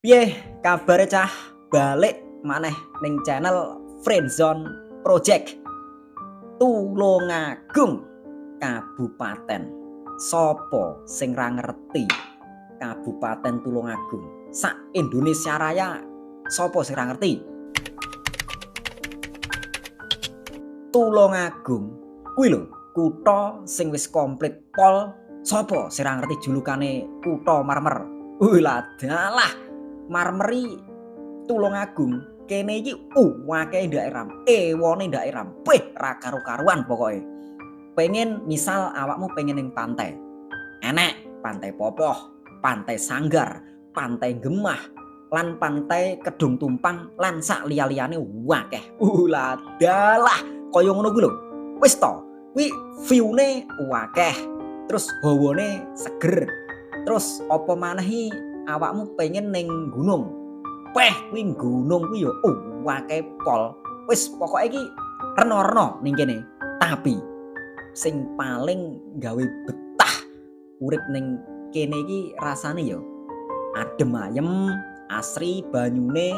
Piye kabare cah balik maneh ning channel Friendzone Project Tulungagung Kabupaten. Sopo sing ra ngerti Kabupaten Tulungagung? Sak Indonesia Raya sopo sing ra ngerti? Tulungagung kuwi lho kutha sing wis komplit pol. Sopo sing ra ngerti julukane kutha marmer? Dalah marmeri Tulungagung kene iki akeh daerah, ewone daerah, ra karo-karuan pokoke. Pengen misal awakmu pengen ning pantai. Enek Pantai Popoh, Pantai Sanggar, Pantai Gemah, lan Pantai Kedung Tumpang lan sak liya-liyane akeh. Dalah kaya ngono kuwi lho. Wis to, kuwi view-ne akeh. Terus hawane seger. Terus apa maneh awakmu pengen ning gunung. Kuwi gunung kuwi ya akeh pol. Wis pokoke iki rena-rena ning kene. Tapi sing paling gawe betah urip ning kene iki rasane ya adem ayem, asri banyune,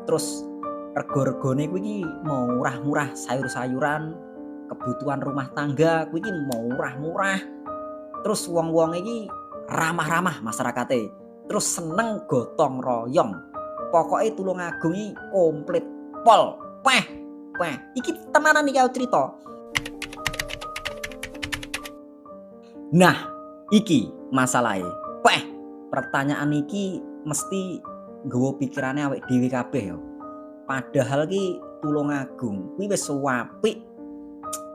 terus rega-regane kuwi iki murah-murah, sayur-sayuran, kebutuhan rumah tangga kuwi iki murah-murah. Terus wong-wong iki ramah-ramah masyarakate. Terus seneng gotong royong. Pokoke Tulungagung iki komplit pol. Iki tenanan iki aku crita. Nah, iki masalahe. Pertanyaan iki mesti nggawa pikirane awake dhewe kabeh ya. Padahal ki Tulungagung kuwi wis apik.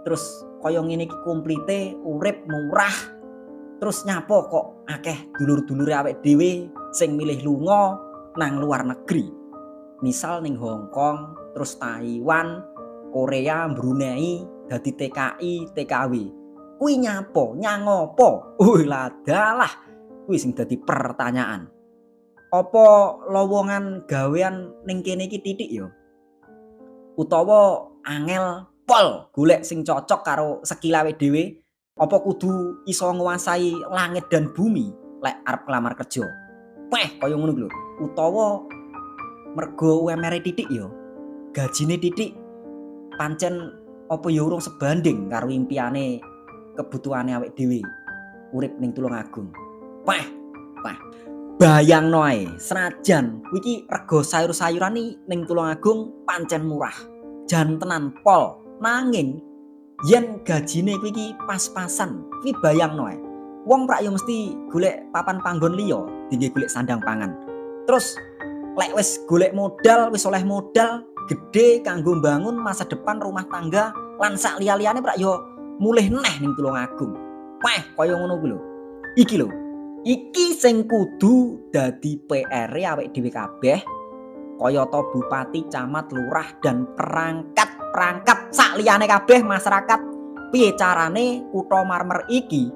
Terus kaya ngene iki komplite, urip murah. Terus nyapo kok akeh dulur-dulure awake dhewe sing milih lunga nang luar negeri. Misal ning Hong Kong, terus Taiwan, Korea, Brunei dadi TKI, TKW. Kuwi nyapo, nyangopo? Dalah kuwi sing dadi pertanyaan. Apa lowongan gawean ning kene iki titik ya? Utawa angel pol golek sing cocok karo skill awake dhewe? Apa kudu iso nguasai langit dan bumi lek arep ngelamar kerja? Kaya ngono lho. Utawa mergo UMR titik ya, gajine titik, pancen apa ya urung sebanding karo impiane kebutuhane awake dhewe urip ning Tulungagung. Bayangno ae, senajan kuwi iki rega sayur-sayuran ning Tulungagung pancen murah, jan tenan pol, nanging yen gajine kuwi iki pas-pasan, kuwi bayangno ae. Wong prak ya mesti golek papan panggon liya, dinggo golek sandang pangan. Terus lek wis golek modal, wis oleh modal gede kanggo mbangun masa depan rumah tangga lan sak liya-liyane prak ya mulih neh ning Tulungagung. Kaya ngono kuwi lho. Iki lho. Iki sing kudu dadi PR-e awake dhewe kabeh. Kayata bupati, camat, lurah dan perangkat sak liyane kabeh masyarakat. Piye carane kutha marmer iki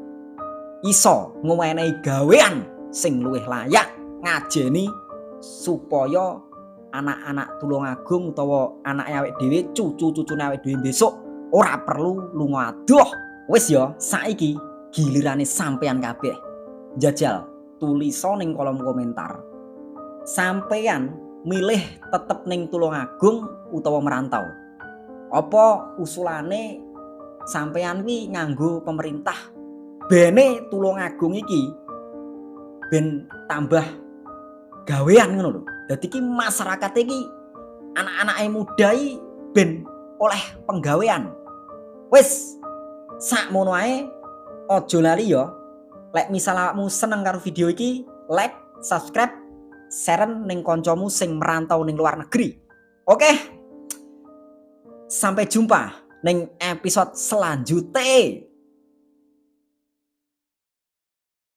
iso ngowenehi gawean sing luwih layak ngajeni supaya anak-anak Tulungagung utawa anake awake dhewe, cucu-cucune awake dhewe besok ora perlu lunga adoh. Wis ya, saiki gilirane sampeyan kabeh. Jajal tuliso ning kolom komentar. Sampeyan milih tetep ning Tulungagung utawa merantau? Apa usulane sampeyan kuwi nganggo pemerintah bene Tulungagung iki ben tambah gawean ngono lho. Dadi iki masyarakat iki anak-anake muda iki ben oleh penggawean. Wis sakmono ae, aja lali ya. Lek misal awakmu seneng karo video iki, like, subscribe, share ning kancamu sing merantau ning luar negeri. Oke. Sampai jumpa ning episode selanjutnya.